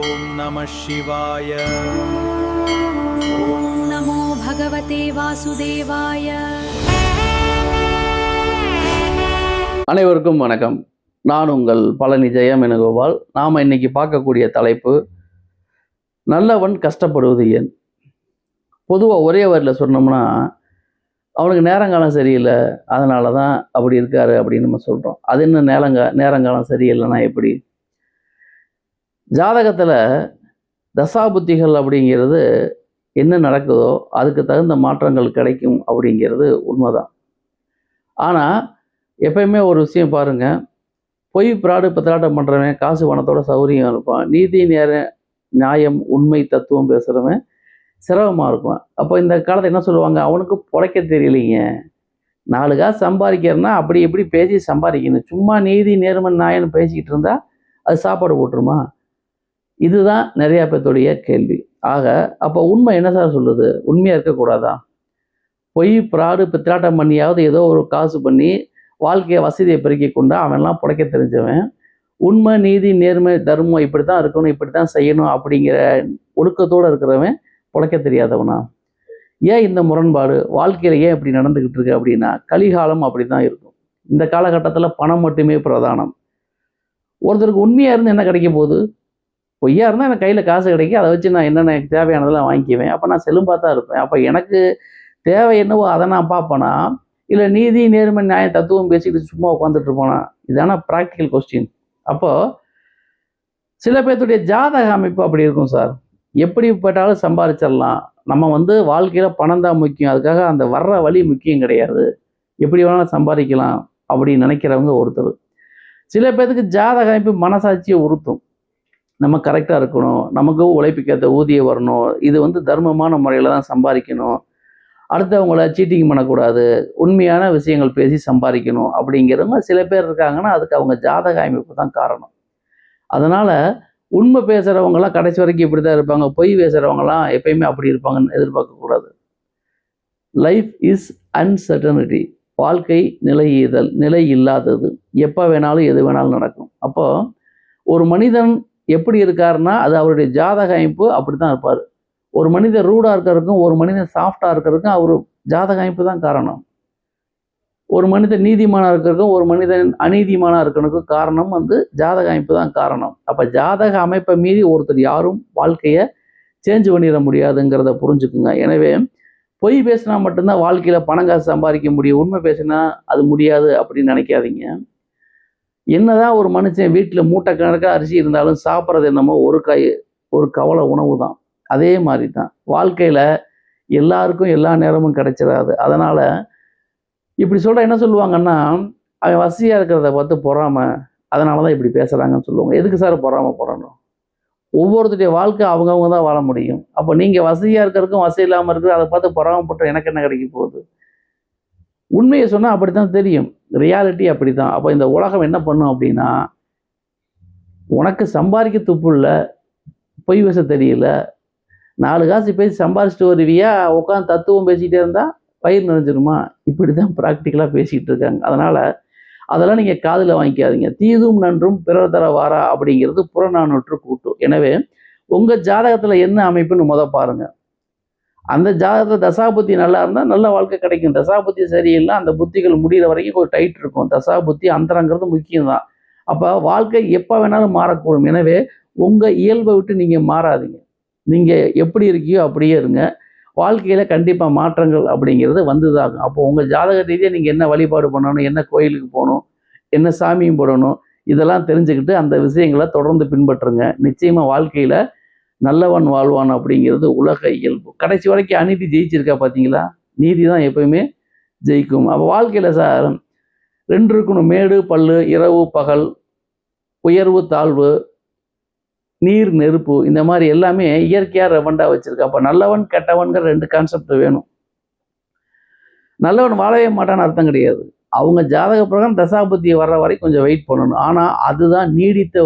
ஓம் நம சிவாய. ஓம் நமோ பகவதே வாசுதேவாய. அனைவருக்கும் வணக்கம். நான் உங்கள் பழனி ஜெயமேனுகோபால். நாம் இன்னைக்கு பார்க்கக்கூடிய தலைப்பு, நல்லவன் கஷ்டப்படுவது ஏன். பொதுவாக ஒரே வரியில் சொன்னோம்னா, அவனுக்கு நேரங்காலம் சரியில்லை, அதனால தான் அப்படி இருக்காரு அப்படின்னு நம்ம சொல்கிறோம். அது என்ன நேரங்காலம் சரியில்லைன்னா எப்படி? ஜாதகத்தில் தசாபுத்திகள் அப்படிங்கிறது என்ன நடக்குதோ அதுக்கு தகுந்த மாற்றங்கள் கிடைக்கும் அப்படிங்கிறது உண்மைதான். ஆனால் எப்பயுமே ஒரு விஷயம் பாருங்கள், பொய் பிராடு பித்தலாட்டம் பண்ணுறவன் காசு பணத்தோட சௌகரியம் இருப்பான், நீதி நேர நியாயம் உண்மை தத்துவம் பேசுகிறவன் சிரமமாக இருக்கும். அப்போ இந்த காலத்தை என்ன சொல்லுவாங்க, அவனுக்கு பொழைக்க தெரியலைங்க, 4 காசு சம்பாதிக்கிறன்னா அப்படி எப்படி பேசி சம்பாதிக்கணும், சும்மா நீதி நேர்மை நியாயம்னு பேசிக்கிட்டு இருந்தால் அது சாப்பாடு போட்டுருமா? இதுதான் நிறையா பேர்த்துடைய கேள்வி. ஆக அப்போ உண்மை என்ன சார் சொல்லுது? உண்மையாக இருக்கக்கூடாதா? பொய் பிராடு பித்தலாட்டம் பண்ணியாவது ஏதோ ஒரு காசு பண்ணி வாழ்க்கையை வசதியை பெருக்கி கொண்டா அவன்லாம் புடைக்க தெரிஞ்சவன், உண்மை நீதி நேர்மை தர்மம் இப்படி தான் இருக்கணும், இப்படி தான் செய்யணும் அப்படிங்கிற ஒழுக்கத்தோடு இருக்கிறவன் புழைக்க தெரியாதவனா? ஏன் இந்த முரண்பாடு வாழ்க்கையில் ஏன் இப்படி நடந்துக்கிட்டு இருக்கு அப்படின்னா, கலிகாலம் அப்படி தான் இருக்கும். இந்த காலகட்டத்தில் பணம் மட்டுமே பிரதானம். ஒருத்தருக்கு உண்மையாக இருந்து என்ன கிடைக்க போகுது? பொய்யா இருந்தால் எனக்கு கையில் காசு கிடைக்கும், அதை வச்சு நான் என்னென்ன எனக்கு தேவையானதெல்லாம் வாங்கிக்குவேன், அப்போ நான் செல்லும்பாக தான் இருப்பேன். அப்போ எனக்கு தேவை என்னவோ அதை நான் பார்ப்பேனா, இல்லை நீதி நேர்மை நியாயம் தத்துவம் பேசிக்கிட்டு சும்மா உட்காந்துட்டு இருப்போனா? இதான ப்ராக்டிக்கல் கொஸ்டின். அப்போது சில பேர்த்துடைய ஜாதக அமைப்பு அப்படி இருக்கும் சார். எப்படி போட்டாலும் சம்பாதிச்சிடலாம், நம்ம வாழ்க்கையில் பணம் தான் முக்கியம், அதுக்காக அந்த வர்ற வழி முக்கியம் கிடையாது, எப்படி வேணாலும் சம்பாதிக்கலாம் அப்படின்னு நினைக்கிறவங்க ஒருத்தர். சில பேர்த்துக்கு ஜாதக அமைப்பு மனசாட்சியை உறுத்தும், நம்ம கரெக்டாக இருக்கணும், நமக்கு உழைப்புக்கேற்ற ஊதியம் வரணும், இது தர்மமான முறையில் தான் சம்பாதிக்கணும், அடுத்தவங்கள சீட்டிங் பண்ணக்கூடாது, உண்மையான விஷயங்கள் பேசி சம்பாதிக்கணும் அப்படிங்கிறவங்க சில பேர் இருக்காங்கன்னா அதுக்கு அவங்க ஜாதக அமைப்பு தான் காரணம். அதனால் உண்மை பேசுகிறவங்களாம் கடைசி வரைக்கும் இப்படி தான் இருப்பாங்க, பொய் பேசுகிறவங்களாம் எப்பயுமே அப்படி இருப்பாங்கன்னு எதிர்பார்க்கக்கூடாது. லைஃப் இஸ் அன்சர்டனிட்டி, வாழ்க்கை நிலை இல்லாதது, எப்போ வேணாலும் எது வேணாலும் நடக்கும். அப்போது ஒரு மனிதன் எப்படி இருக்காருன்னா அது அவருடைய ஜாதக அமைப்பு அப்படி தான் இருப்பார். ஒரு மனிதன் ரூடாக இருக்கிறதுக்கும் ஒரு மனிதன் சாஃப்டாக இருக்கிறதுக்கும் அவர் ஜாதக அமைப்பு தான் காரணம். ஒரு மனிதன் நீதிமானாக இருக்கிறதுக்கும் ஒரு மனிதன் அநீதிமானாக இருக்கிறதுக்கும் காரணம் ஜாதக அமைப்பு தான் காரணம். அப்போ ஜாதக அமைப்பை மீறி ஒருத்தர் யாரும் வாழ்க்கையை சேஞ்ச் பண்ணிட முடியாதுங்கிறத புரிஞ்சுக்குங்க. எனவே பொய் பேசினா மட்டும்தான் வாழ்க்கையில் பணம் காசு சம்பாதிக்க முடியும், உண்மை பேசினா அது முடியாது அப்படின்னு நினைக்காதீங்க. என்னதான் ஒரு மனுஷன் வீட்டில் மூட்டை கணக்காக அரிசி இருந்தாலும் சாப்பிட்றது என்னமோ ஒரு கவலை உணவு தான். அதே மாதிரி தான் வாழ்க்கையில் எல்லாருக்கும் எல்லா நேரமும் கிடைச்சிடாது. அதனால் இப்படி சொல்கிற என்ன சொல்லுவாங்கன்னா, அவன் வசதியாக இருக்கிறத பார்த்து பொறாமை, அதனால தான் இப்படி பேசுகிறாங்கன்னு சொல்லுவாங்க. எதுக்கு சார் பொறாமப்படணும்? ஒவ்வொருத்தருடைய வாழ்க்கை அவங்கவுங்க தான் வாழ முடியும். அப்போ நீங்கள் வசதியாக இருக்கிறதுக்கும் வசதி இல்லாமல் இருக்கிறது அதை பார்த்து பொறாமப்பட்ட எனக்கு என்ன கிடைக்க போகுது? உண்மையை சொன்னால் அப்படி தான் தெரியும், ரியாலிட்டி அப்படி தான். அப்போ இந்த உலகம் என்ன பண்ணும் அப்படின்னா, உனக்கு சம்பாதிக்க துப்பு இல்லை, பொய் பேச தெரியல, 4 காசு பேசி சம்பாதிச்சுட்டு வருவியா, உட்காந்து தத்துவம் பேசிக்கிட்டே இருந்தால் பயிர் நிறைஞ்சிருமா? இப்படி தான் ப்ராக்டிக்கலாக பேசிக்கிட்டு இருக்காங்க. அதனால் அதெல்லாம் நீங்கள் காதில் வாங்கிக்காதீங்க. தீதும் நன்றும் பிறர் தர வாரா அப்படிங்கிறது புறநானூற்று கூட்டு. எனவே உங்கள் ஜாதகத்தில் என்ன அமைப்புன்னு பாருங்கள். அந்த ஜாதகத்தில் தசாபுத்தி நல்லா இருந்தால் நல்ல வாழ்க்கை கிடைக்கும், தசாபுத்தி சரியில்லை அந்த புத்திகள் முடிகிற வரைக்கும் ஒரு டைட் இருக்கும். தசாபுத்தி அந்தரங்கிறது முக்கியம் தான். அப்போ வாழ்க்கை எப்போ வேணாலும் மாறக்கூடும். எனவே உங்கள் இயல்பை விட்டு நீங்கள் மாறாதீங்க, நீங்கள் எப்படி இருக்கியோ அப்படியே இருங்க. வாழ்க்கையில் கண்டிப்பாக மாற்றங்கள் அப்படிங்கிறது வந்துதாகும். அப்போ உங்கள் ஜாதக ரீதியாக நீங்கள் என்ன வழிபாடு பண்ணணும், என்ன கோயிலுக்கு போகணும், என்ன சாமியும் போடணும், இதெல்லாம் தெரிஞ்சுக்கிட்டு அந்த விஷயங்களை தொடர்ந்து பின்பற்றுங்க. நிச்சயமாக வாழ்க்கையில் நல்லவன் வாழ்வான் அப்படிங்கிறது உலக இயல்பு. கடைசி வரைக்கும் அநீதி ஜெயிச்சிருக்கா பார்த்தீங்களா? நீதி தான் எப்பயுமே ஜெயிக்கும். அப்போ வாழ்க்கையில் சார் 2 இருக்கணும், மேடு பள்ளு, இரவு பகல், உயர்வு தாழ்வு, நீர் நெருப்பு, இந்த மாதிரி எல்லாமே இயற்கையாக ரெவண்டாக வச்சுருக்கு. அப்போ நல்லவன் கெட்டவன்கிற 2 கான்செப்ட் வேணும். நல்லவன் வாழவே மாட்டான்னு அர்த்தம் கிடையாது. அவங்க ஜாதக பிரகாரம் தசாபுத்தியை வர்ற வரைக்கும் கொஞ்சம் வெயிட் பண்ணணும். ஆனால் அதுதான் நீடித்த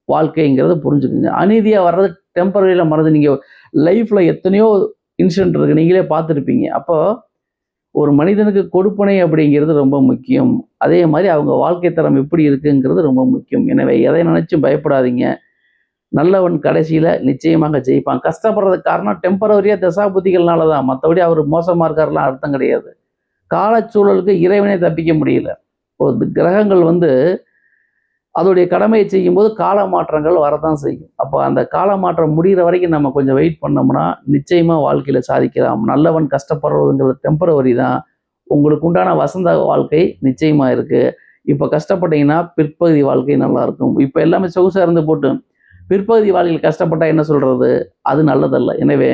வாழ்க்கைங்கிறத புரிஞ்சுக்குங்க. அநீதியாக வர்றது டெம்பரரியில் மறந்து, நீங்கள் லைஃப்பில் எத்தனையோ இன்சிடென்ட் இருக்குது, நீங்களே பார்த்துருப்பீங்க. அப்போ ஒரு மனிதனுக்கு கொடுப்பனை அப்படிங்கிறது ரொம்ப முக்கியம். அதே மாதிரி அவங்க வாழ்க்கை தரம் எப்படி இருக்குங்கிறது ரொம்ப முக்கியம். எனவே எதை நினைச்சும் பயப்படாதீங்க. நல்லவன் கடைசியில் நிச்சயமாக ஜெயிப்பான். கஷ்டப்படுறதுக்கு காரணம் டெம்பரவரியாக தசாபுத்திகள்னால தான், மற்றபடி அவர் மோசமாக இருக்காருலாம் அர்த்தம் கிடையாது. காலச்சூழலுக்கு இறைவனே தப்பிக்க முடியல. ஒரு கிரகங்கள் அதோடைய கடமையை செய்யும்போது கால மாற்றங்கள் வரதான் செய்யும். அப்போ அந்த கால மாற்றம் முடிகிற வரைக்கும் நம்ம கொஞ்சம் வெயிட் பண்ணோம்னா நிச்சயமாக வாழ்க்கையில் சாதிக்கலாம். நல்லவன் கஷ்டப்படுறதுங்கிறது டெம்பரவரி தான். உங்களுக்கு உண்டான வசந்த வாழ்க்கை நிச்சயமாக இருக்குது. இப்போ கஷ்டப்பட்டீங்கன்னா பிற்பகுதி வாழ்க்கை நல்லாயிருக்கும். இப்போ எல்லாமே சொகுசாக இருந்து போட்டு பிற்பகுதி வாழ்க்கையில் கஷ்டப்பட்டால் என்ன சொல்கிறது? அது நல்லதல்ல. எனவே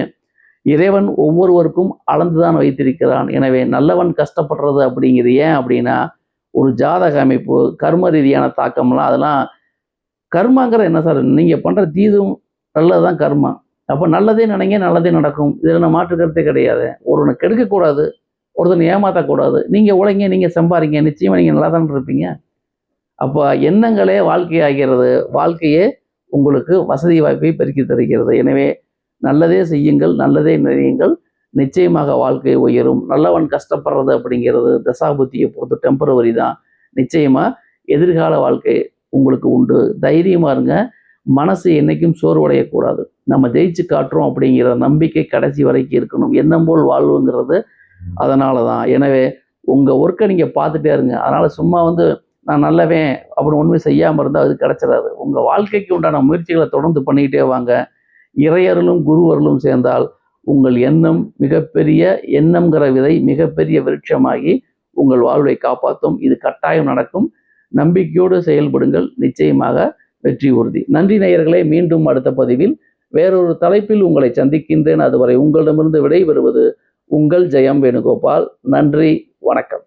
இறைவன் ஒவ்வொருவருக்கும் அளந்துதான் வைத்திருக்கிறான். எனவே நல்லவன் கஷ்டப்படுறது அப்படிங்கிறது ஏன் அப்படின்னா, ஒரு ஜாதக அமைப்பு, கர்ம ரீதியான தாக்கம்லாம் அதெல்லாம் கர்மாங்கிறது என்ன சார்? நீங்கள் பண்ணுற தீதும் நல்லது தான் கர்மா. அப்போ நல்லதே நினைங்க, நல்லதே நடக்கும். இதில் நான் மாற்று கருத்தே கிடையாது. ஒருவனை கெடுக்கக்கூடாது, ஒருத்தனை ஏமாற்றக்கூடாது. நீங்கள் உழைங்க, நீங்கள் சம்பாதிங்க, நிச்சயமாக நீங்கள் நல்லா தானே இருப்பீங்க. அப்போ எண்ணங்களே வாழ்க்கையாகிறது. வாழ்க்கையே உங்களுக்கு வசதி வாய்ப்பை பெருக்கி தருகிறது. எனவே நல்லதே செய்யுங்கள், நல்லதே நினையுங்கள், நிச்சயமாக வாழ்க்கை உயரும். நல்லவன் கஷ்டப்படுறது அப்படிங்கிறது தசாபுத்தியை பொறுத்து டெம்பரவரி தான். நிச்சயமாக எதிர்கால வாழ்க்கை உங்களுக்கு உண்டு. தைரியமாக இருங்க. மனசு என்றைக்கும் சோர்வடையக்கூடாது. நம்ம ஜெயிச்சு காட்டுறோம் அப்படிங்கிற நம்பிக்கை கடைசி வரைக்கும் இருக்கணும். எண்ணம் போல் வாழ்வுங்கிறது அதனால தான். எனவே உங்கள் ஒர்க்கை நீங்கள் பார்த்துட்டே இருங்க. அதனால் சும்மா நான் நல்லவேன் அப்படின்னு ஒன்றுமே செய்யாமல் இருந்தால் அது கிடச்சிடாது. உங்கள் வாழ்க்கைக்கு உண்டான முயற்சிகளை தொடர்ந்து பண்ணிக்கிட்டே வாங்க. இறையருளும் குருவருளும் சேர்ந்தால் உங்கள் எண்ணம் மிகப்பெரிய எண்ணம்ங்கிற விதை மிகப்பெரிய விருட்சமாகி உங்கள் வாழ்வை காப்பாற்றும். இது கட்டாயம் நடக்கும். நம்பிக்கையோடு செயல்படுங்கள். நிச்சயமாக வெற்றி உறுதி. நன்றி நேயர்களே. மீண்டும் அடுத்த பதிவில் வேறொரு தலைப்பில் உங்களை சந்திக்கின்றேன். அதுவரை உங்களிடமிருந்து விடைபெறுவது உங்கள் ஜெயம் வேணுகோபால். நன்றி, வணக்கம்.